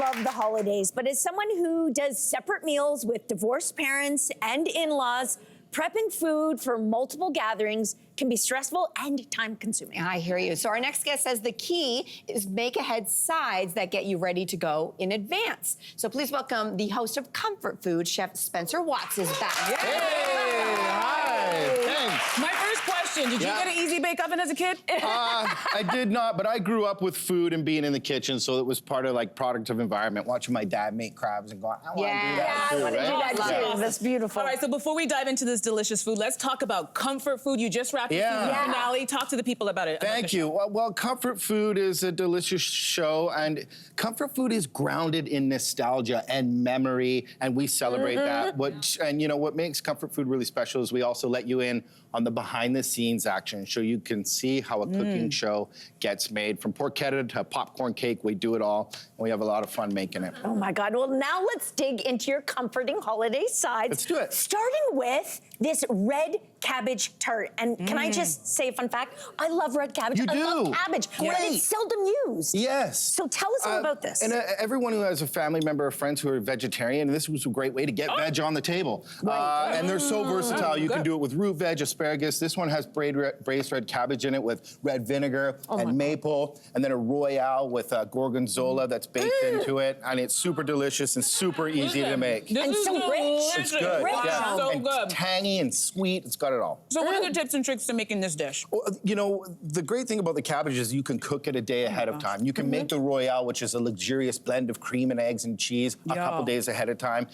love the holidays, but as someone who does separate meals with divorced parents and in-laws, prepping food for multiple gatherings can be stressful and time-consuming. I hear you. So our next guest says the key is make ahead sides that get you ready to go in advance. So please welcome the host of Comfort Food, Chef Spencer Watts is back. Hey, hi, thanks. My first question, did you get an easy bake oven as a kid? I did not, but I grew up with food and being in the kitchen, so it was part of like product of environment, watching my dad make crabs and going, I want to do that too, I want to do that too. Yeah. That's beautiful. All right, so before we dive into this delicious food, let's talk about comfort food. You just wrapped the season finale. Talk to the people about it. Thank you. Well, Comfort Food is a delicious show, and comfort food is grounded in nostalgia and memory, and we celebrate that. And you know what makes Comfort Food really special is we also let you in on the behind-the-scenes action, so you can see how a cooking show gets made. From porchetta to popcorn cake, we do it all, and we have a lot of fun making it. Oh my God, well now let's dig into your comforting holiday sides. Let's do it. Starting with this red cabbage tart. And can I just say a fun fact? I love red cabbage. You I love do? cabbage, but it's seldom used. Yes. So tell us all about this. And everyone who has a family member or friends who are vegetarian, this was a great way to get veg on the table. And they're so versatile. You can do it with root veg, asparagus. This one has braised red cabbage in it with red vinegar and maple, and then a royale with gorgonzola that's baked into it. And it's super delicious and super easy to make. This is so rich. It's good. Wow. Yeah. So and good. tangy and sweet. It's got it all. So what are the tips and tricks to making this dish? Well, you know, the great thing about the cabbage is you can cook it a day ahead of time. You can make the royale, which is a luxurious blend of cream and eggs and cheese, a couple days ahead of time,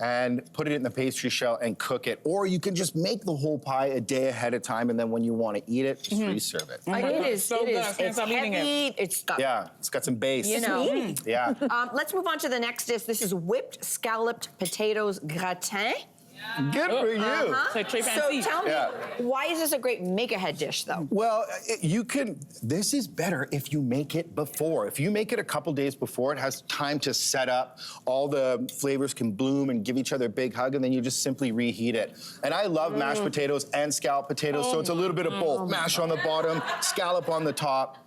and put it in the pastry shell and cook it. Or you can just make the whole pie a day ahead of time, and then when you want to eat it, just reserve it. It is So good. I can't It's stop eating heavy. It's got, It's got some base. you know. Yeah. Let's move on to the next dish. This is whipped scalloped potatoes gratin. Good for you. So très So fancy. tell me, why is this a great make-ahead dish, though? Well, this is better if you make it before. If you make it a couple days before, it has time to set up, all the flavors can bloom and give each other a big hug, and then you just simply reheat it. And I love mashed potatoes and scalloped potatoes, so it's a little bit of both. Mash on the bottom, scallop on the top.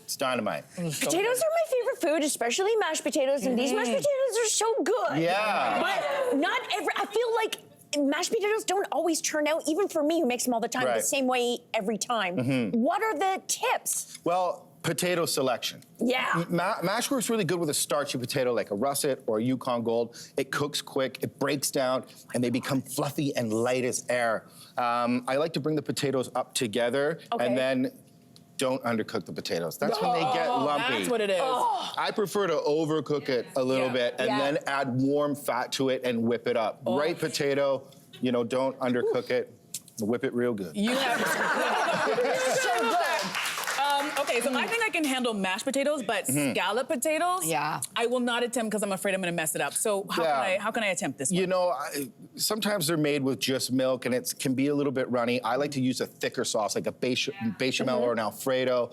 It's dynamite. Potatoes are my favorite food, especially mashed potatoes, and these mashed potatoes are so good. Yeah. But I feel like mashed potatoes don't always turn out, even for me who makes them all the time, the same way every time. What are the tips? Well, potato selection. Yeah. Mash works really good with a starchy potato like a russet or a Yukon Gold. It cooks quick, it breaks down, and they become fluffy and light as air. I like to bring the potatoes up together and then don't undercook the potatoes. That's when they get lumpy. That's what it is. I prefer to overcook it a little bit and then add warm fat to it and whip it up. Right potato, you know, don't undercook it. Whip it real good. You have so good. Okay, so I think I can handle mashed potatoes, but scalloped potatoes, I will not attempt because I'm afraid I'm going to mess it up. So how can I attempt this one? You know, sometimes they're made with just milk and it can be a little bit runny. I like to use a thicker sauce, like a bechamel or an Alfredo,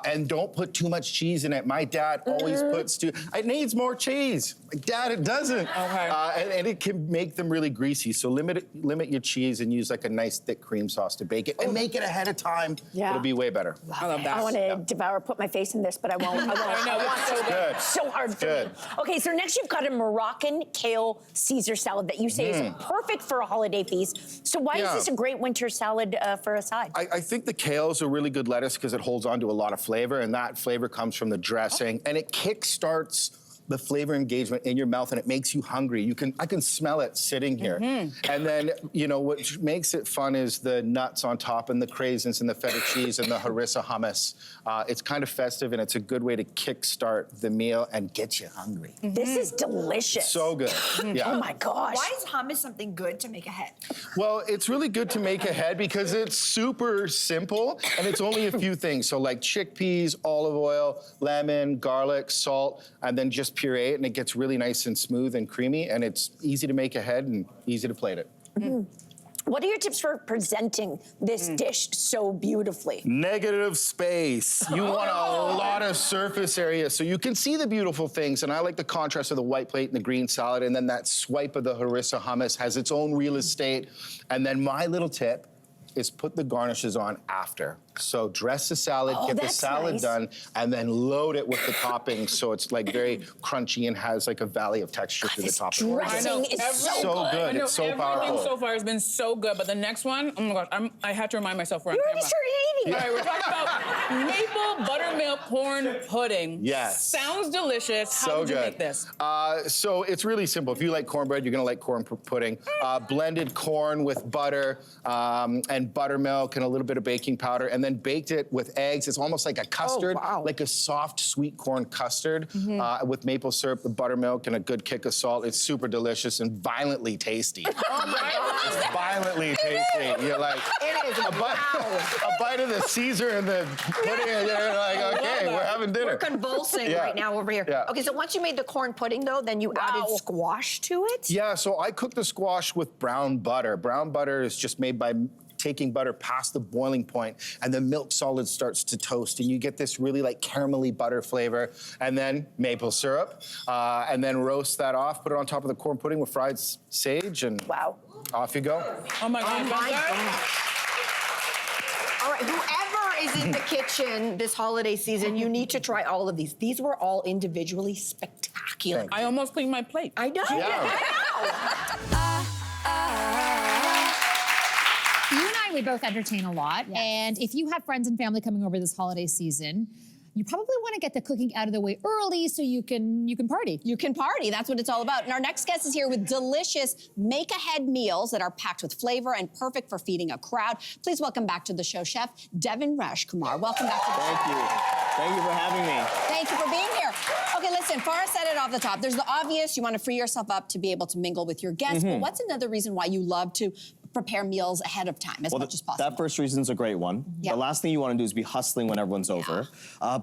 and don't put too much cheese in it. My dad always puts it needs more cheese. Like, Dad, it doesn't. And it can make them really greasy. So limit your cheese and use like a nice thick cream sauce to bake it and make it ahead of time. It'll be way better. I love that. I want to put my face in this, but I won't. I want Good. so hard for me. Okay, so next you've got a Moroccan kale Caesar salad that you say is perfect for a holiday feast. So why is this a great winter salad for a side? I think the kale is a really good lettuce because it holds on to a lot of flavor, and that flavor comes from the dressing, and it kickstarts the flavor engagement in your mouth, and it makes you hungry. I can smell it sitting here. And then, you know, what makes it fun is the nuts on top and the craisins and the feta cheese and the harissa hummus. It's kind of festive, and it's a good way to kickstart the meal and get you hungry. This is delicious. So good. Oh my gosh. Why is hummus something good to make ahead? Well, it's really good to make ahead because it's super simple and it's only a few things. So like chickpeas, olive oil, lemon, garlic, salt, and then just puree it, and it gets really nice and smooth and creamy, and it's easy to make ahead and easy to plate it. What are your tips for presenting this dish so beautifully? Negative space. You want a lot of surface area so you can see the beautiful things, and I like the contrast of the white plate and the green salad, and then that swipe of the harissa hummus has its own real estate. And then my little tip, is put the garnishes on after. So dress the salad, get the that's salad nice. done, and then load it with the toppings so it's like very crunchy and has like a valley of texture to the this top. dressing is so good. I know It's so everything powerful. so far has been so good, but the next one, oh my gosh, I had to remind myself we're on You already camera. started eating it. All right, we're talking about maple buttermilk corn pudding. Yes. Sounds delicious. How So did you good. make this? So it's really simple. If you like cornbread, you're gonna like corn pudding. Blended corn with butter and buttermilk and a little bit of baking powder, and then baked it with eggs. It's almost like a custard, like a soft sweet corn custard with maple syrup, the buttermilk, and a good kick of salt. It's super delicious and violently tasty. Oh my God. It's violently tasty. You're like, It is. a bite of the Caesar and the pudding, and you're like, okay, we're having dinner. We're convulsing Yeah. right now over here. Yeah. Okay, so once you made the corn pudding, though, then you added squash to it? Yeah, so I cook the squash with brown butter. Brown butter is just made by taking butter past the boiling point, and the milk solid starts to toast, and you get this really like caramelly butter flavor, and then maple syrup, and then roast that off, put it on top of the corn pudding with fried sage, and off you go. Oh my God. Oh my God. All right, whoever is in the kitchen this holiday season, you need to try all of these. These were all individually spectacular. I almost cleaned my plate. I know. You and I, we both entertain a lot. And if you have friends and family coming over this holiday season, you probably want to get the cooking out of the way early so you can party. You can party. That's what it's all about. And our next guest is here with delicious make-ahead meals that are packed with flavor and perfect for feeding a crowd. Please welcome back to the show, Chef Devan Rajkumar. Welcome back to the show. Thank you. Thank you for having me. Thank you for being here. Okay, listen, Farah said it off the top. There's the obvious, you want to free yourself up to be able to mingle with your guests, but what's another reason why you love to prepare meals ahead of time as much as possible? That first reason's a great one. Yeah. The last thing you want to do is be hustling when everyone's over.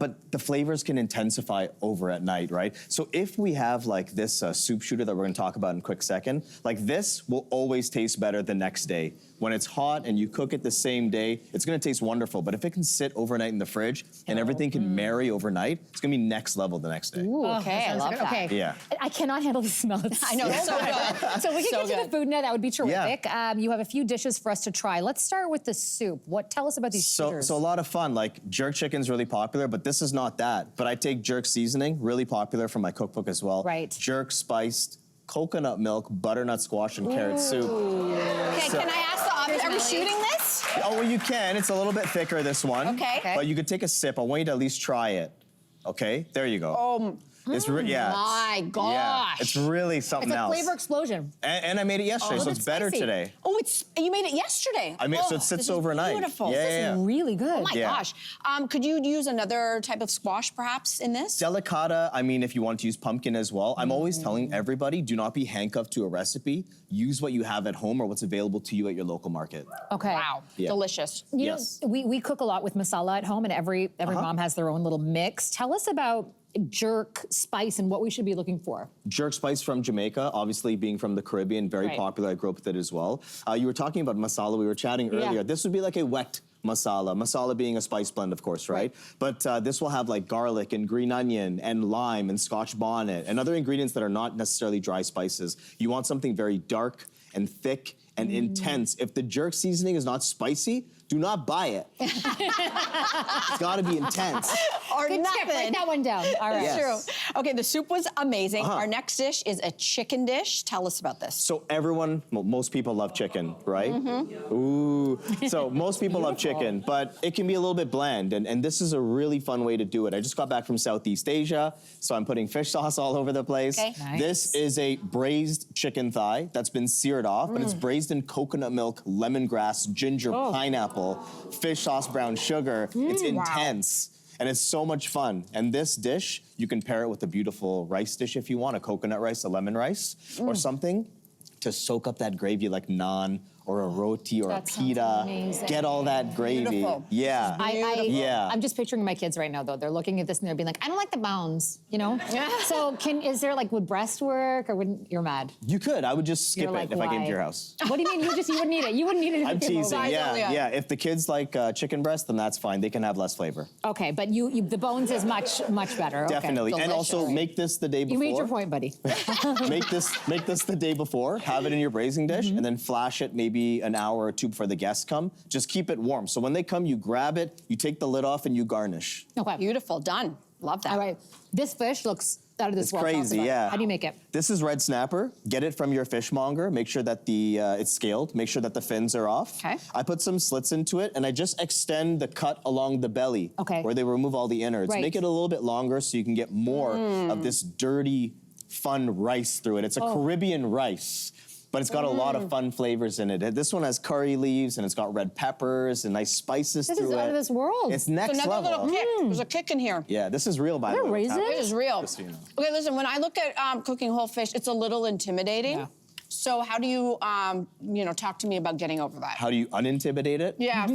But the flavors can intensify over at night, right? So if we have like this soup shooter that we're going to talk about in a quick second, like this will always taste better the next day. When it's hot and you cook it the same day, it's going to taste wonderful. But if it can sit overnight in the fridge and everything can marry overnight, it's going to be next level the next day. Ooh, Okay, I love that. Okay. Yeah. I cannot handle the smell. It's I know, it's so good. So we can So get to good. the food now. That would be terrific. You have a few dishes for us to try. Let's start with the soup. Tell us about these shooters. So a lot of fun. Like jerk chicken's really popular, but this is not that. But I take jerk seasoning, really popular from my cookbook as well. Right. Jerk spiced, coconut milk, butternut squash, and carrot soup. Okay, can I ask the obvious? Are we shooting this? Oh, well, you can. It's a little bit thicker, this one. Okay. But you could take a sip. I want you to at least try it. Okay? There you go. It's yeah. My Yeah, gosh. it's really something It's a else. flavor explosion. And I made it yesterday, so that's it's better spicy. today. Oh, you made it yesterday. I made so it this sits is overnight. Beautiful. Yeah, This is yeah, yeah. Really good. Oh my Yeah. gosh. Could you use another type of squash perhaps in this? Delicata, I mean, if you want to use pumpkin as well. I'm always telling everybody, do not be handcuffed to a recipe. Use what you have at home or what's available to you at your local market. Okay. Wow. Yeah. Delicious. You Yes. know, we cook a lot with masala at home, and every mom has their own little mix. Tell us about jerk spice and what we should be looking for. Jerk spice from Jamaica, obviously being from the Caribbean, very Right. popular. I grew up with it as well. You were talking about masala. We were chatting earlier. Yeah. This would be like a wet masala. Masala being a spice blend, of course, right? But this will have like garlic and green onion and lime and scotch bonnet and other ingredients that are not necessarily dry spices. You want something very dark and thick and intense. If the jerk seasoning is not spicy, do not buy it. It's gotta be intense. Or Good nothing. tip. Write that one down. All right. Yes. True. Okay, the soup was amazing. Our next dish is a chicken dish. Tell us about this. So everyone, well, most people love chicken, right? Ooh. So most people love chicken, but it can be a little bit bland, and this is a really fun way to do it. I just got back from Southeast Asia, so I'm putting fish sauce all over the place. Okay. Nice. This is a braised chicken thigh that's been seared off, but it's braised in coconut milk, lemongrass, ginger, pineapple, fish sauce, brown sugar. It's intense. And it's so much fun. And this dish, you can pair it with a beautiful rice dish if you want, a coconut rice, a lemon rice, or something to soak up that gravy like naan or a roti or That a sounds pita. amazing. Get all that gravy. Beautiful. Yeah. Yeah. I'm just picturing my kids right now, though. They're looking at this and they're being like, I don't like the bones, you know? So is there like, would breast work or wouldn't, you're mad? You could. I would just skip You're it like, if I came why? to your house. What do you mean? You wouldn't need it. You wouldn't need it. if I'm you came over. teasing. Yeah, yeah. yeah. If the kids like chicken breast, then that's fine. They can have less flavor. Okay, but the bones is much better. Okay. Definitely. And also Delicious. make this the day You before. made your point, buddy. Make this the day before. Have it in your braising dish, and then flash it maybe maybe an hour or two before the guests come. Just keep it warm. So when they come, you grab it, you take the lid off, and you garnish. Okay. Beautiful, done. Love that. All right, this fish looks out of this It's world. Talk crazy, about it. yeah. How do you make it? This is red snapper. Get it from your fishmonger. Make sure that it's scaled. Make sure that the fins are off. Okay. I put some slits into it, and I just extend the cut along the belly. Okay. Where they remove all the innards. Right. Make it a little bit longer so you can get more of this dirty, fun rice through it. It's a Caribbean rice, but it's got a lot of fun flavors in it. This one has curry leaves, and it's got red peppers and nice spices This through is it. out of this world. It's next Another level. little kick. There's a kick in here. Yeah, this is real, by the way. raisins? It is real. Just so you know. Okay, listen, when I look at cooking whole fish, it's a little intimidating. Yeah. So how do you, talk to me about getting over that? How do you unintimidate it? Yeah.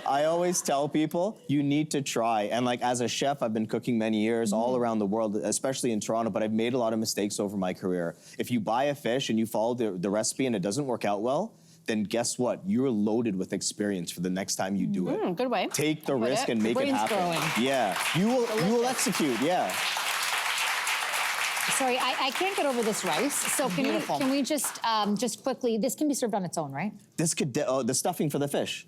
I always tell people you need to try. And like as a chef, I've been cooking many years all around the world, especially in Toronto, but I've made a lot of mistakes over my career. If you buy a fish and you follow the recipe and it doesn't work out well, then guess what? You're loaded with experience for the next time you do it. Good way. Take the risk and make it Brain's happen. growing. Yeah, you will execute, yeah. Sorry, I can't get over this rice. So can we just quickly, this can be served on its own, right? This could, the stuffing for the fish.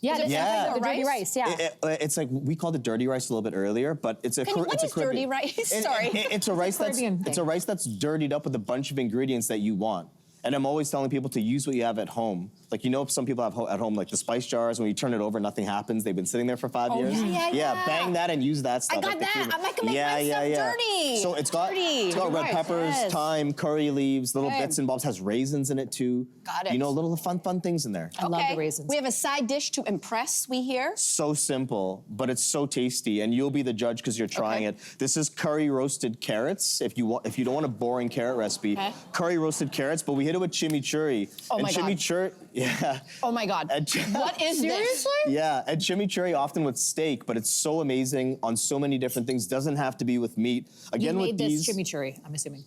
Yeah, Yeah. the dirty rice, yeah. It's like, we called it dirty rice a little bit earlier, but it's a What is dirty rice? Sorry. It's a rice Caribbean thing. it's a rice that's dirtied up with a bunch of ingredients that you want. And I'm always telling people to use what you have at home. Like, some people have at home, like the spice jars, when you turn it over, nothing happens. They've been sitting there for 5 years. yeah. Bang that and use that stuff. I got like the that. cumin. I'm not gonna make my stuff dirty. So it's got red Right. peppers, Yes. thyme, curry leaves, little Okay. bits and bobs. Has raisins in it too. Got it. Little fun things in there. I love the raisins. We have a side dish to impress, we hear. So simple, but it's so tasty, and you'll be the judge because you're trying it. This is curry roasted carrots. If you don't want a boring carrot recipe, curry roasted carrots, but we hit it with chimichurri. Oh my God. Chimichurri, yeah. Oh my God. What is this? Yeah, and chimichurri often with steak, but it's so amazing on so many different things. Doesn't have to be with meat. Again, You with made these. this chimichurri, I'm assuming.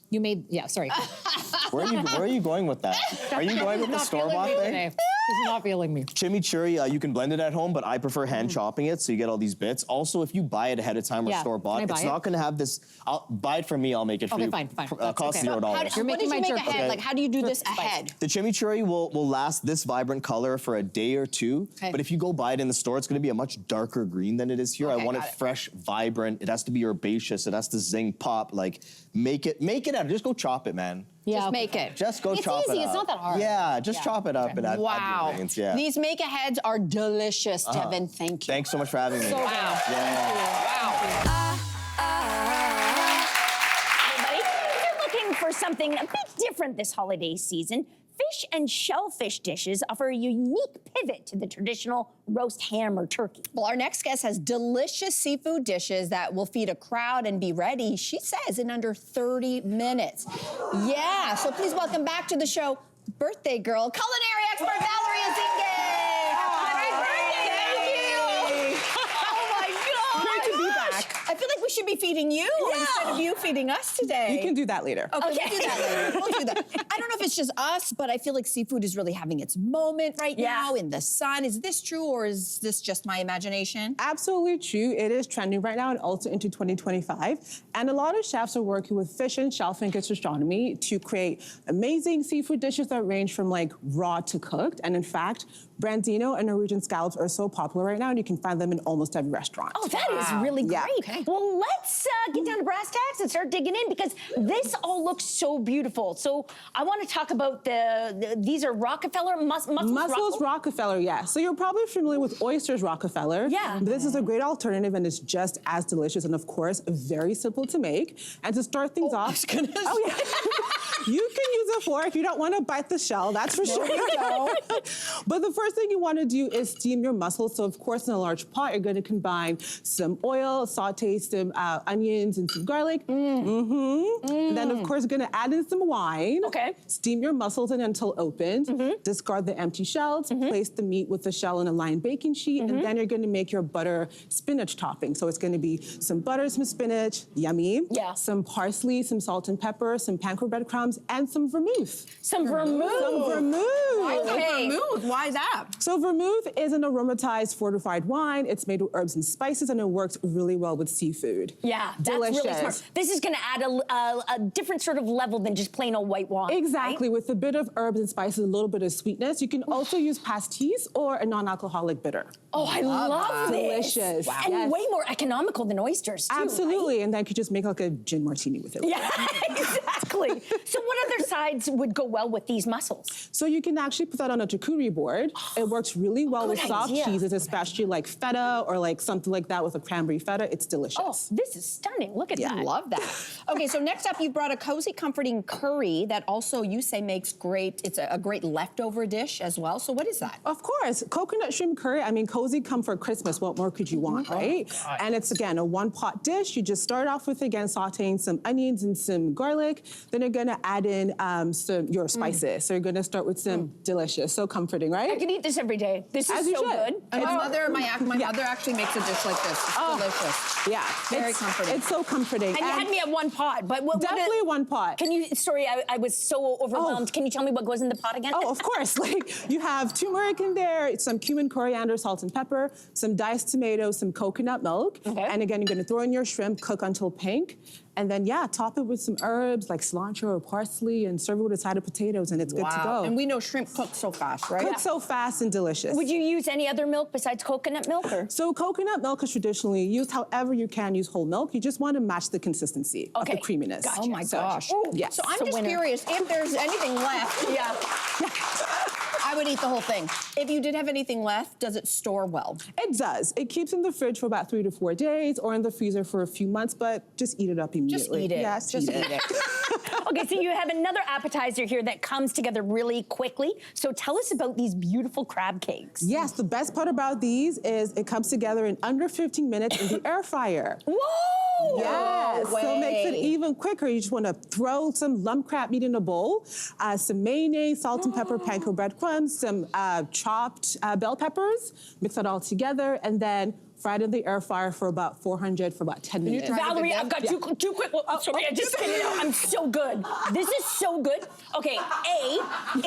You made, yeah, sorry. Where are you going with that? Are you going with the store-bought thing? Today. He's not feeling me. Chimichurri, you can blend it at home, but I prefer hand chopping it, so you get all these bits. Also, if you buy it ahead of time or Yeah. store-bought, Can I buy it's it? not going to have this. Buy it from me, I'll make it for Okay, you. fine. That's Cost okay. $0. What You're did making you my make jerk. ahead? Okay. Like, how do you do this Spice. ahead? The chimichurri will last this vibrant color for a day or two, Okay. but if you go buy it in the store, it's going to be a much darker green than it is here. Okay, I want it got it. fresh, vibrant. It has to be herbaceous. It has to zing, pop. Like, make it out. Just go chop it, man. Yeah, Just okay. make it. Just go It's chop easy, it up. it's not that hard. Yeah, just chop it up and add the Wow. ingredients. Yeah. These make-aheads are delicious, Devan. Thank you. Thanks so much for having me. Wow. Yeah. Everybody, if you're looking for something a bit different this holiday season, fish and shellfish dishes offer a unique pivot to the traditional roast ham or turkey. Well, our next guest has delicious seafood dishes that will feed a crowd and be ready, she says, in under 30 minutes. Yeah, so please welcome back to the show, birthday girl, culinary expert Valerie Azinge. Happy birthday, thank you. Oh my God. Great to be back. I feel like we should be feeding you instead of you feeding us today. You can do that later. Okay, we'll do that later. We'll do that. I don't know if it's just us, but I feel like seafood is really having its moment right now in the sun. Is this true, or is this just my imagination? Absolutely true. It is trending right now and also into 2025. And a lot of chefs are working with fish and shellfish gastronomy to create amazing seafood dishes that range from like raw to cooked. And in fact, branzino and Norwegian scallops are so popular right now, and you can find them in almost every restaurant. Oh, that is really great. Yeah. Okay. Well, let's get down to brass tacks and start digging in because this all looks so beautiful. So I want to talk about these are Rockefeller Mussels Rockefeller, yes. So you're probably familiar with oysters Rockefeller. Yeah. But this is a great alternative and it's just as delicious and of course very simple to make. And to start things off, you can use a fork if you don't want to bite the shell, that's for sure. But the first thing you want to do is steam your mussels. So of course in a large pot you're going to combine some oil, saute some onions and some garlic. And then of course you're going to add in some wine. Okay. Steam your mussels in until opened. Discard the empty shells. Place the meat with the shell in a lined baking sheet. And then you're going to make your butter spinach topping. So it's going to be some butter, some spinach, yummy. Yeah. Some parsley, some salt and pepper, some panko breadcrumbs, breadcrumbs, and some vermouth. Some vermouth. Some vermouth. Okay. Vermouth, why that? So vermouth is an aromatized fortified wine. It's made with herbs and spices, and it works really well with seafood. Yeah, that's Delicious. really smart. This is going to add a different sort of level than just plain old white wine. Exactly, right? with a bit of herbs and spices, a little bit of sweetness. You can also use pastis or a non-alcoholic bitter. Oh, I love this. Delicious. Wow. And way more economical than oysters, too. Absolutely, right? and then you could just make like a gin martini with it. Yeah, exactly. So what other sides would go well with these mussels? So you can actually put that on a charcuterie board. It works really well with Good soft idea. cheeses, especially like feta or like something like that with a cranberry feta. It's delicious. Oh, this is stunning. Look at I that. love that. Okay, so next up, you've brought a cozy, comforting curry that also you say makes great, it's a great leftover dish as well. So what is that? Of course, coconut shrimp curry. I mean, cozy comfort Christmas. What more could you want, right? And it's again a one-pot dish. You just start off with again sautéing some onions and some garlic. Then you're gonna add in some your spices. So you're gonna start with some delicious, so comforting, right? I could eat this every day. This is As you so should. good. My mother actually makes a dish like this. It's delicious. Yeah, Very it's, comforting. It's so comforting. And you had me at one pot, but what Definitely one pot. Can you, sorry, I was so overwhelmed. Can you tell me what goes in the pot again? Oh, of course. Like you have turmeric in there, some cumin, coriander, salt, and pepper, some diced tomatoes, some coconut milk. Okay. And again, you're gonna throw in your shrimp, cook until pink. And then, yeah, top it with some herbs like cilantro or parsley and serve it with a side of potatoes and it's good to go. And we know shrimp cooks so fast, right? Cook so fast and delicious. Would you use any other milk besides coconut milk? Or? So coconut milk is traditionally used. However, you can use whole milk. You just want to match the consistency of the creaminess. Oh my gosh. Yes. So I'm It's a just winner. curious if there's anything left. Yeah. I would eat the whole thing. If you did have anything left, does it store well? It does. It keeps in the fridge for about 3 to 4 days or in the freezer for a few months, but just eat it up immediately. Just eat it. Yes, Just eat it. Okay, so you have another appetizer here that comes together really quickly. So tell us about these beautiful crab cakes. Yes, the best part about these is it comes together in under 15 minutes in the air fryer. Whoa! Yes, No so it makes it way. even quicker. You just want to throw some lump crab meat in a bowl, some mayonnaise, salt and pepper, panko breadcrumbs, some chopped bell peppers, mix it all together, and then fry it in the air fryer for about 400 for about 10 minutes. Valerie, I've got two quick. Sorry, I just spit it out. I'm so good. This is so good. Okay,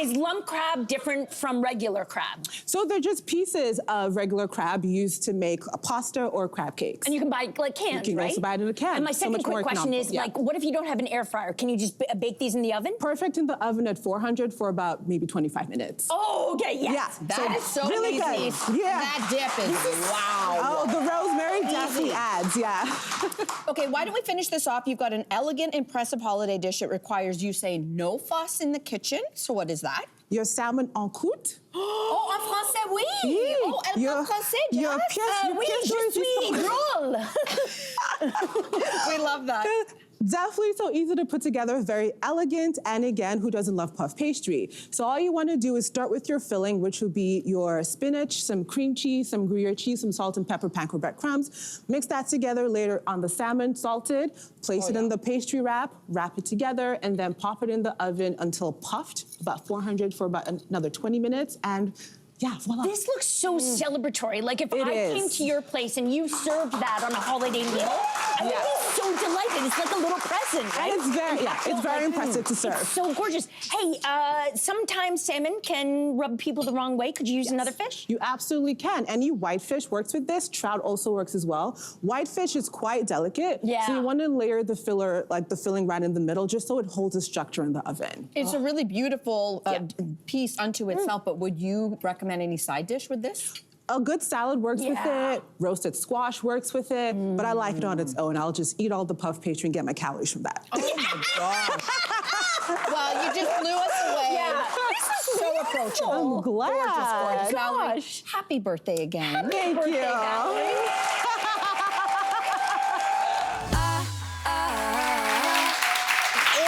is lump crab different from regular crab? So they're just pieces of regular crab used to make a pasta or crab cakes. And you can buy like cans, You can right? also buy it in a can. And my So second much more quick question is, economical. Yeah. like, what if you don't have an air fryer? Can you just bake these in the oven? Perfect in the oven at 400 for about maybe 25 minutes. Oh, okay, yes. Yeah. That is so really easy. good. Yeah. That dip is wow. Oh, the rosemary definitely adds, yeah. Okay, why don't we finish this off? You've got an elegant, impressive holiday dish. It requires, you say, no fuss in the kitchen. So what is that? Your salmon en croûte. Oh, en français, oui. Oui. Oh, elle parle français, Jess. Your pièce, your Oui, pièce je suis d'or drôle. We love that. Definitely so easy to put together, very elegant, and again, who doesn't love puff pastry? So all you want to do is start with your filling, which would be your spinach, some cream cheese, some Gruyere cheese, some salt and pepper, panko breadcrumbs. Mix that together later on the salmon, salted, place it in the pastry wrap it together, and then pop it in the oven until puffed, about 400 for about another 20 minutes, and yeah, voila. This looks so celebratory. Like if I came is. to your place and you served that on a holiday meal, I would be so delighted. It's like a little present, right? And it's very, it's very impressive to serve. It's so gorgeous. Hey, sometimes salmon can rub people the wrong way. Could you use another fish? You absolutely can. Any whitefish works with this. Trout also works as well. Whitefish is quite delicate. Yeah. So you want to layer the filler, like the filling right in the middle, just so it holds a structure in the oven. It's a really beautiful piece unto itself, but would you recommend any side dish with this? A good salad works with it. Roasted squash works with it. But I like it on its own. I'll just eat all the puff pastry and get my calories from that. Oh my gosh. Well, you just blew us away. Yeah. This is so approachable. I'm glad. Gorgeous. Valerie, Gosh. happy birthday again. Thank you.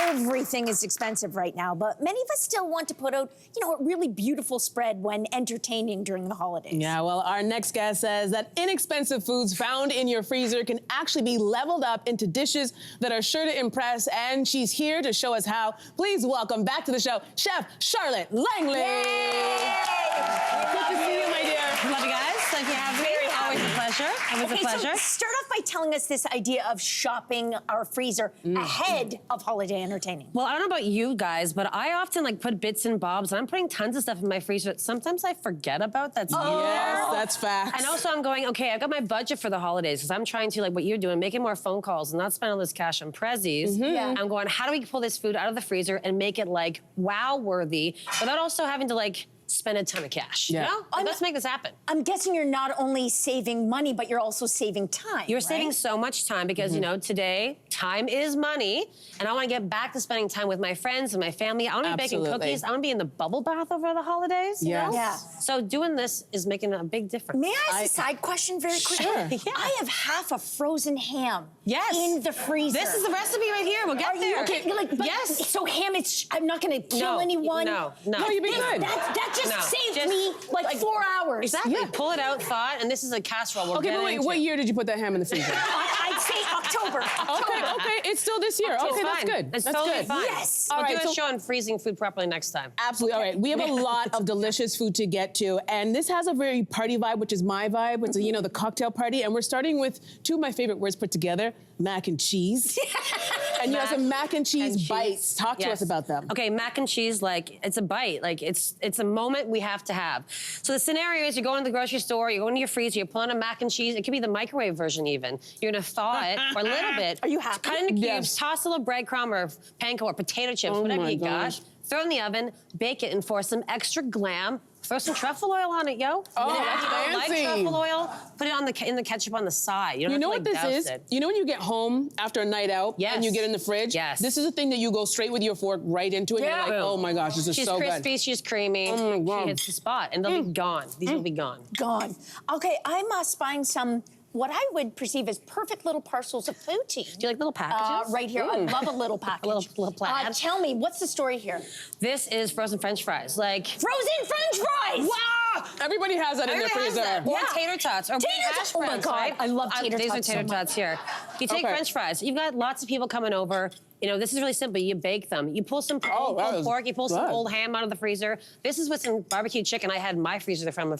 Everything is expensive right now, but many of us still want to put out, a really beautiful spread when entertaining during the holidays. Yeah, well, our next guest says that inexpensive foods found in your freezer can actually be leveled up into dishes that are sure to impress, and she's here to show us how. Please welcome back to the show, Chef Charlotte Langley. Good to see you, my dear. Love you guys. Thank you for having me. Always a pleasure. pleasure. It was a pleasure. So start off by telling us this idea of shopping our freezer ahead of holiday entertaining. Well, I don't know about you guys, but I often like put bits and bobs. I'm putting tons of stuff in my freezer that sometimes I forget about. That's Yes, that's facts. And also I'm going, okay, I've got my budget for the holidays because I'm trying to, like what you're doing, making more phone calls and not spend all this cash on prezzies. Yeah. I'm going, how do we pull this food out of the freezer and make it like wow-worthy without also having to like spend a ton of cash? Yeah. You know? Like, let's make this happen. I'm guessing you're not only saving money, but you're also saving time. You're saving so much time because, you know, today, time is money, and I want to get back to spending time with my friends and my family. I want to be baking cookies. I want to be in the bubble bath over the holidays. You know? Yeah. So doing this is making a big difference. May I ask a side question very quickly? Sure. Yeah. I have half a frozen ham Yes. in the freezer. This is the recipe right here. We'll get Are there. you okay? Like, but- Yes. So ham, I'm not going to kill No, anyone. no. No, you'd be good. That just No, saved just- me like 4 hours. Exactly. Pull it out, thaw it, and this is a casserole. We're Okay, but getting wait, into. what year did you put that ham in the freezer? I'd say October. Okay, it's still this year. It's Okay, fine. that's good. It's That's totally good. fine. Yes. We'll All right, do a so- show on freezing food properly next time. Absolutely. All right. We have a lot of delicious food to get to, and this has a very party vibe, which is my vibe. It's you know, the cocktail party, and we're starting with two of my favorite words put together: mac and cheese. And you have some mac and cheese bites. Talk to us about them. Okay, mac and cheese, like it's a bite, like it's a moment we have to have. So the scenario is you're going to the grocery store, you're going to your freezer, you're pulling a mac and cheese. It could be the microwave version even. You're gonna thaw it for a little bit. Are you happy? Cut it into cubes, Yes. toss a little breadcrumb or panko or potato chips, whatever my you gosh. got. Throw it in the oven, bake it, and for some extra glam, throw some truffle oil on it, yo. Oh, You that's don't like fancy. truffle oil? Put it on in the ketchup on the side. You don't You know have what to, this like, is? douse it. You know when you get home after a night out Yes. and you get in the fridge? Yes. This is a thing that you go straight with your fork right into it. And Yeah. you're like, oh my gosh, this is She's so crispy, good. she's creamy. Oh my God. She hits the spot, and they'll be gone. These will be gone. Gone. Okay, I'm spying some, what I would perceive as perfect little parcels of poutine. Do you like little packages? Right here. I love a little package. little plaid. Tell me, what's the story here? This is frozen French fries. Like, Frozen French fries! Wow! Everybody has that in their everybody has freezer. that. Or Yeah. tater tots. Or Tater hash tots. Oh my browns, God, right? I love tater These tots are tater so much. tots here. You take Okay. French fries. You've got lots of people coming over. You know, this is really simple. You bake them. You pull some old that pulled is pork. You pull some good. old ham out of the freezer. This is with some barbecue chicken I had in my freezer from a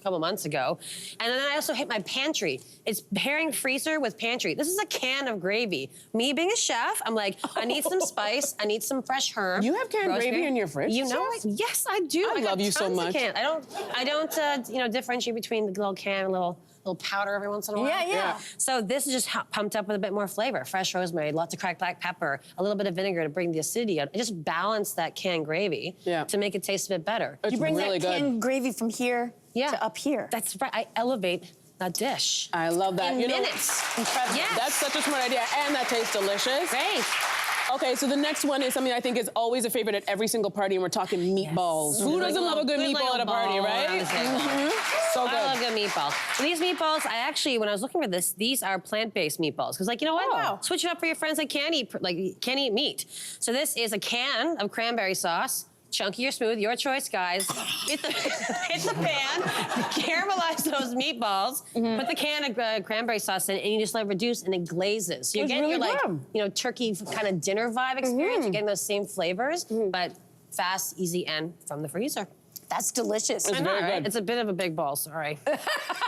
couple months ago. And then I also hit my pantry. It's pairing freezer with pantry. This is a can of gravy. Me being a chef, I'm like, I need some spice. I need some fresh herb. You have canned rosemary. gravy in your fridge, You know, Jess? yes, I do. I got love you so tons of much. can. I don't, you know, differentiate between the little can and little powder every once in a while. Yeah. So this is just pumped up with a bit more flavor. Fresh rosemary, lots of cracked black pepper, a little bit of vinegar to bring the acidity out. I just balance that canned gravy to make it taste a bit better. It's You bring really that good. canned gravy from here to up here. That's right. I elevate that dish. I love that. In You know, minutes. Yes. That's such a smart idea, and that tastes delicious. Great. Okay, so the next one is something I think is always a favorite at every single party, and we're talking meatballs. Who doesn't love a good meatball at a party, right? So good. I love good meatballs. So these meatballs, I actually, when I was looking for this, these are plant-based meatballs. Because, like, you know what? Oh, wow. Switch it up for your friends that can't eat meat. So this is a can of cranberry sauce. Chunky or smooth, your choice, guys. Hit the pan, caramelize those meatballs, put the can of cranberry sauce in, and you just let it reduce, and it glazes. So you're It's getting really your, good. you know, turkey kind of dinner vibe experience. You're getting those same flavors, but fast, easy, and from the freezer. That's delicious. It's very good. It's a bit of a big ball, sorry.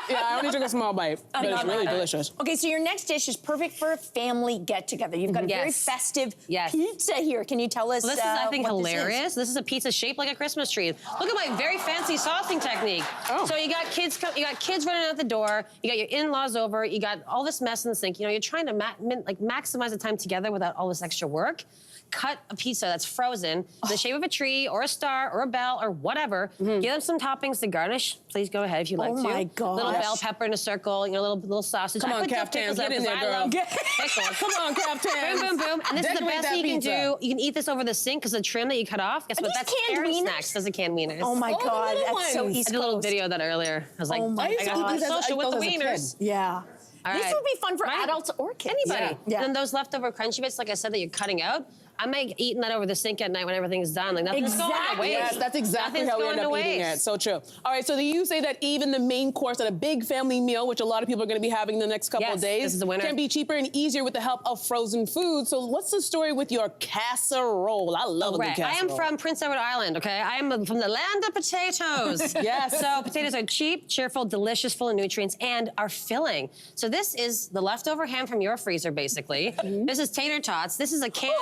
Yeah, I only took a small bite, but it's really delicious. Okay, so your next dish is perfect for a family get-together. You've got a very Yes. festive Yes. pizza here. Can you tell us Well, this is, I think, what this is? hilarious. This is a pizza shaped like a Christmas tree. Look at my very fancy saucing technique. Oh. So you got kids running out the door. You got your in-laws over. You got all this mess in the sink. You know, you're trying to maximize the time together without all this extra work. Cut a pizza that's frozen in the shape of a tree or a star or a bell or whatever. Give them some toppings to garnish. Please go ahead if you'd like to. Oh my gosh. Little bell pepper in a circle. You know, little sausage. Come I on, put dill Captain, pickles get up in there, 'cause I girl. love pickles. Come on, Captain. Boom, boom, boom. And this is the Decorate best that thing you can pizza. do. You can eat this over the sink because the trim that you cut off, guess Are what? these That's canned Aero wieners? Snacks. Those are canned wieners. Oh my Oh, the God, little that's so ones. East I did a little Coast. video of that earlier. I was like, Oh my I got God. social with the wieners. Yeah. All This right. would be fun for Right. adults or kids. Anybody. Yeah. And then those leftover crunchy bits, like I said, that you're cutting out, I'm like eating that over the sink at night when everything's done. Like nothing's going to waste. Yes, that's exactly Nothing's how we going end up to eating waste. it. So true. All right, so you say that even the main course at a big family meal, which a lot of people are going to be having the next couple of days, this is the winner. can be cheaper and easier with the help of frozen food. So what's the story with your casserole? I love a good casserole. I am from Prince Edward Island, okay? I am from the land of potatoes. Yes. So potatoes are cheap, cheerful, delicious, full of nutrients, and are filling. So this is the leftover ham from your freezer, basically. This is tater tots. This is a can.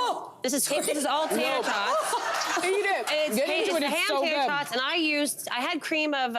This is all tater tots. Eat it. It's Get into it. the It's ham so tater good. tots, and I had cream of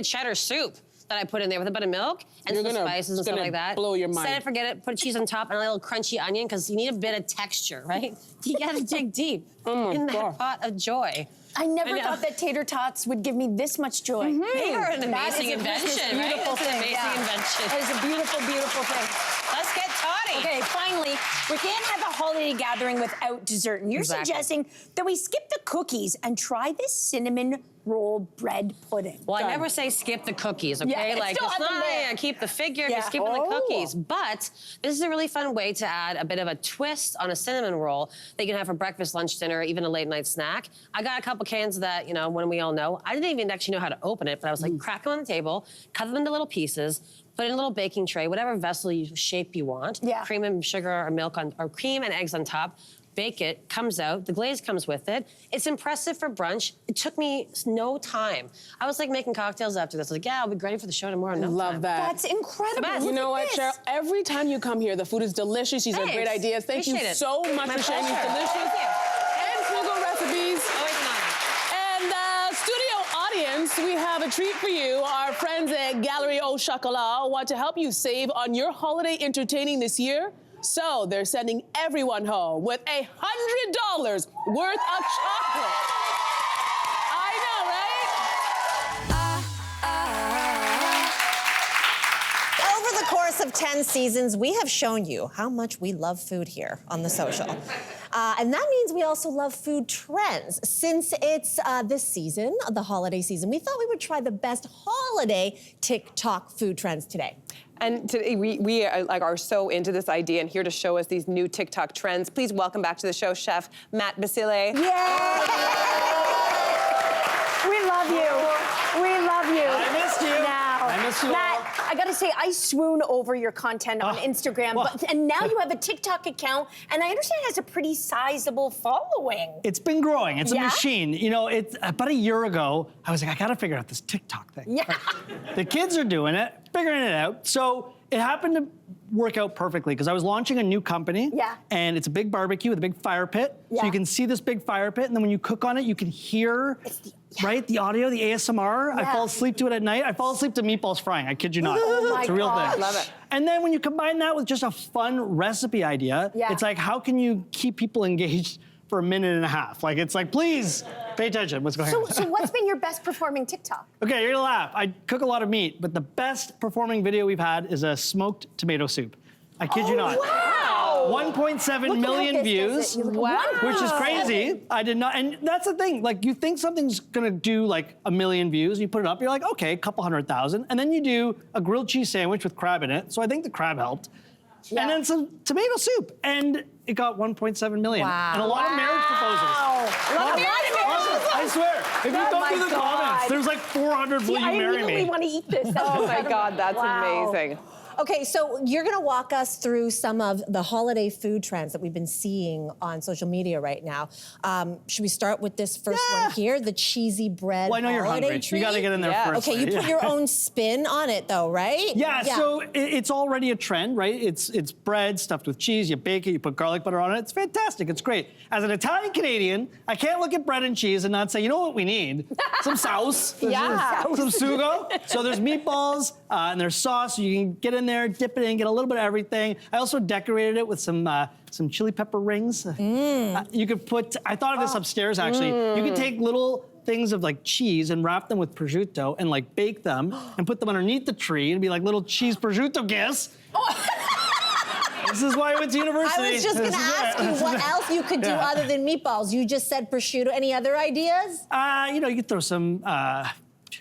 cheddar soup that I put in there with a bit of milk and some spices and stuff like that. Blow your mind. Set it, forget it, put cheese on top and a little crunchy onion because you need a bit of texture, right? You gotta dig deep in that pot of joy. I never thought that tater tots would give me this much joy. They are an amazing invention, right? Beautiful It's an thing. amazing invention. It is a beautiful, beautiful thing. Let's get toddy. Okay, finally, we can't have a holiday gathering without dessert. And you're suggesting that we skip the cookies and try this cinnamon roll bread pudding. Well, I never say skip the cookies, okay? Yeah, like, still it's have them not there. keep the figure, Yeah. you're skipping the cookies. But this is a really fun way to add a bit of a twist on a cinnamon roll that you can have for breakfast, lunch, dinner, even a late night snack. I got a couple cans of that, you know, when we all know. I didn't even actually know how to open it, but I was like, crack them on the table, cut them into little pieces, put it in a little baking tray, whatever vessel shape you want. Yeah. Cream and sugar or milk or cream and eggs on top. Bake it, comes out, the glaze comes with it. It's impressive for brunch. It took me no time. I was like making cocktails after this. I was like, yeah, I'll be ready for the show tomorrow. No Love time. that. That's incredible. best. You Look know at what, this. Cheryl? Every time you come here, the food is delicious. These are great Thanks. ideas. Thank you Appreciate it. so much My for sharing these pleasure. delicious and frugal recipes. Always an honor. And studio audience, we have a treat for you. Our friends at Galerie Au Chocolat want to help you save on your holiday entertaining this year. So they're sending everyone home with $100 worth of chocolate. I know, right? Over the course of 10 seasons, we have shown you how much we love food here on The Social. And that means we also love food trends. Since it's this season, the holiday season, we thought we would try the best holiday TikTok food trends today. And today we are so into this idea and here to show us these new TikTok trends. Please welcome back to the show, Chef Matt Basile. Yay! We love you. We love you. I missed you. Now, I missed you Matt, all. I gotta say, I swoon over your content on Instagram, and now you have a TikTok account, and I understand it has a pretty sizable following. It's been growing. It's a machine. You know, it's about a year ago, I was like, I gotta figure out this TikTok thing. Yeah. The kids are doing it, figuring it out. So it happened to work out perfectly because I was launching a new company. Yeah. And it's a big barbecue with a big fire pit. Yeah. So you can see this big fire pit, and then when you cook on it, you can hear, right, the audio, the ASMR. I fall asleep to it at night. I fall asleep to meatballs frying. I kid you not. Oh my it's a real gosh. thing. Love it. And then when you combine that with just a fun recipe idea, it's like, how can you keep people engaged for a minute and a half? Like, it's like, please pay attention. What's going on? So what's been your best performing TikTok? Okay, you're gonna laugh. I cook a lot of meat, but the best performing video we've had is a smoked tomato soup. I kid you not. Wow! 1.7 million views, which is crazy. I did not, and that's the thing. Like, you think something's gonna do like 1 million views, you put it up, you're like, okay, a couple 100,000, and then you do a grilled cheese sandwich with crab in it. So I think the crab helped, and then some tomato soup, and it got 1.7 million, and a lot of marriage proposals. I swear, if you go through the comments, there's like 400 will you marry me? I immediately want to eat this. Oh my God, that's amazing. Okay, so you're gonna walk us through some of the holiday food trends that we've been seeing on social media right now. Should we start with this first one here, the cheesy bread Well, I know you're holiday hungry. treat? You gotta get in there first. Okay, you put your own spin on it though, right? Yeah, so it's already a trend, right? It's bread stuffed with cheese, you bake it, you put garlic butter on it. It's fantastic, it's great. As an Italian Canadian, I can't look at bread and cheese and not say, you know what we need? Some sauce. Some sugo. So there's meatballs and there's sauce, so you can get in there, dip it in, get a little bit of everything. I also decorated it with some chili pepper rings. You could put, I thought of this upstairs actually. You could take little things of like cheese and wrap them with prosciutto and like bake them and put them underneath the tree and be like little cheese prosciutto gifts. This is why I went to university. I was just gonna ask you what else you could do other than meatballs. You just said prosciutto. Any other ideas? You know, you could throw some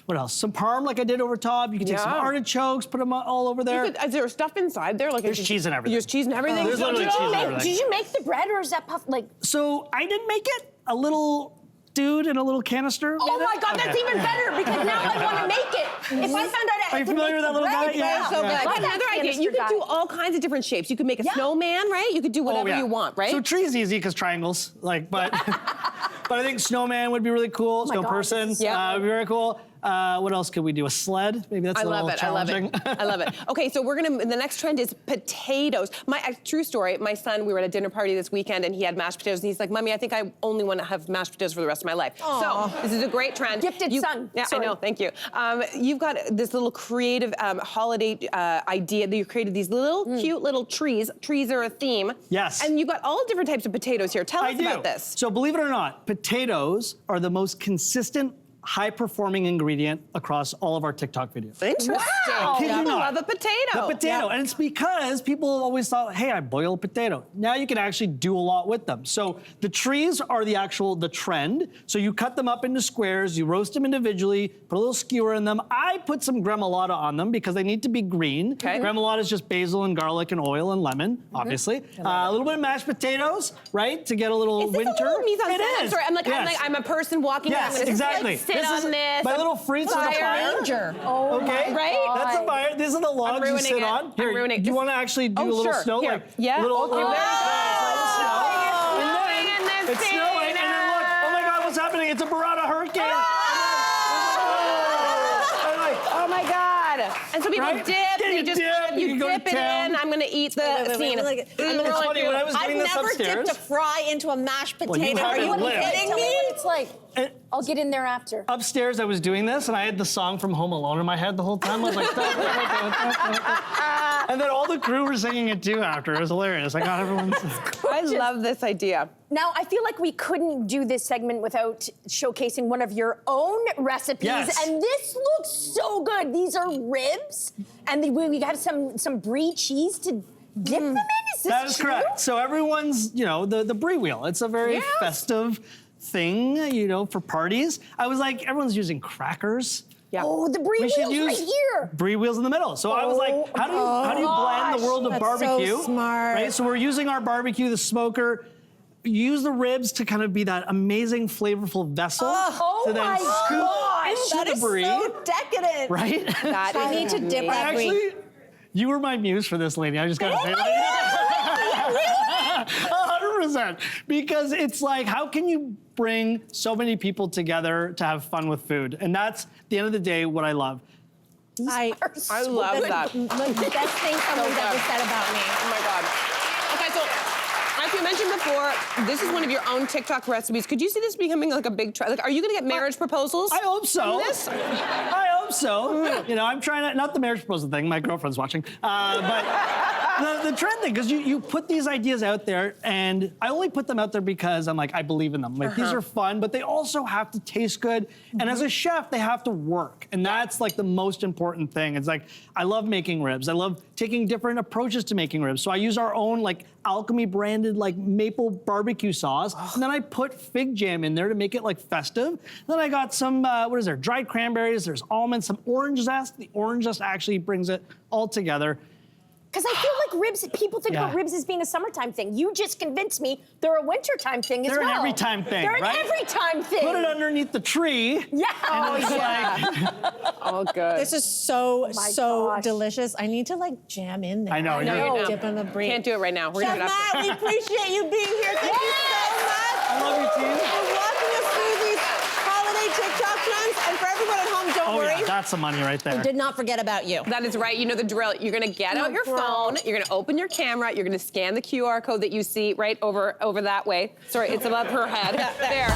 What else? Some parm like I did over top. You can take some artichokes, put them all over there. Is there stuff inside there? Like there's cheese and everything. There's cheese and everything? There's literally cheese and everything. Did you make the bread or is that puff like? So I didn't make it. A little dude in a little canister. Oh my God, that's even better because now I want to make it. If I found out I had Are you familiar with that little guy? Yeah. So good. I got another idea. You could do all kinds of different shapes. You could make a snowman, right? You could do whatever you want, right? So tree's easy because triangles, like, but but I think snowman would be really cool. Snow person, would be very cool. What else could we do? A sled? Maybe that's a little challenging. I love it. Okay, so the next trend is potatoes. True story, my son, we were at a dinner party this weekend and he had mashed potatoes and he's like, Mommy, I think I only want to have mashed potatoes for the rest of my life. Aww. So this is a great trend. Gifted son. Yeah, I know, thank you. You've got this little creative holiday idea that you created these little cute little trees. Trees are a theme. Yes. And you've got all different types of potatoes here. Tell us about this. So believe it or not, potatoes are the most consistent high-performing ingredient across all of our TikTok videos. Interesting. Wow. I love a potato. The potato, and it's because people always thought, hey, I boil a potato. Now you can actually do a lot with them. So the trees are the trend. So you cut them up into squares, you roast them individually, put a little skewer in them. I put some gremolata on them because they need to be green. Okay. Gremolata is just basil and garlic and oil and lemon, obviously. A little bit of mashed potatoes, right, to get a little winter. Is this a little mise en scène? It is. Sorry, I'm a person walking down. Yes, exactly. Sit on this. My little friends with a fire. Ranger. Oh, okay, right? That's a fire. These are the logs you sit on. Here, do you want to actually do a little snow? Here. Like, yeah. Little, It's snowing, it's snowing, and then look, oh my God, what's happening? It's a Barada hurricane. Oh my God. And so people dip, you dip it in. I'm gonna eat the scene. It's funny, when I was doing this upstairs. I've never dipped a fry into a mashed potato. Are you kidding me? It's like, I'll get in there after. Upstairs, I was doing this, and I had the song from Home Alone in my head the whole time. I was like, and then all the crew were singing it too after. It was hilarious. I got everyone. I love this idea. Now, I feel like we couldn't do this segment without showcasing one of your own recipes. Yes. And this looks so good. These are ribs, and we have some brie cheese to dip them in. Is this That is correct. So everyone's, the brie wheel. It's a very festive thing, for parties. I was like, everyone's using crackers. Yeah. Oh, the brie wheel's right here. Brie wheel's in the middle. So I was like, how do you blend the world of barbecue? So smart. Right? So we're using our barbecue, the smoker. Use the ribs to kind of be that amazing, flavorful vessel to then scoop into the brie. So decadent. Right? We need to dip that brie. Actually, you were my muse for this, lady. I just gotta say that. 100%. Because it's like, how can you bring so many people together to have fun with food? And that's, at the end of the day, what I love. I love that. The best thing someone's ever said about me. Oh my God. Okay, so as we mentioned before, this is one of your own TikTok recipes. Could you see this becoming like a big trend? Like, are you gonna get marriage proposals? I hope so. This? I hope so. I'm trying to, not the marriage proposal thing, my girlfriend's watching, but the trend thing, because you put these ideas out there, and I only put them out there because I'm like, I believe in them. Like, these are fun, but they also have to taste good. And as a chef, they have to work. And that's like the most important thing. It's like, I love making ribs. I love taking different approaches to making ribs. So I use our own like Alchemy branded like maple barbecue sauce. And then I put fig jam in there to make it like festive. Then I got some, dried cranberries, there's almonds, some orange zest. The orange zest actually brings it all together. Because I feel like ribs, people think about ribs as being a summertime thing. You just convinced me they're a wintertime thing as well. They're an every time thing, They're right? an every time thing. Put it underneath the tree. Yeah. And it's like, oh, good. This is so delicious. I need to like jam in there. I know. You dip in the brie. Can't do it right now. We're Chef gonna Matt, we appreciate you being here. Thank you so much. I love you, team. For walking us through these holiday TikTok trends, and for everyone at home, don't worry. Yeah, that's the money right there. We did not forget about you. That is right. You know the drill. You're gonna get out your phone. You're gonna open your camera. You're gonna scan the QR code that you see right over that way. Sorry, it's above her head. There.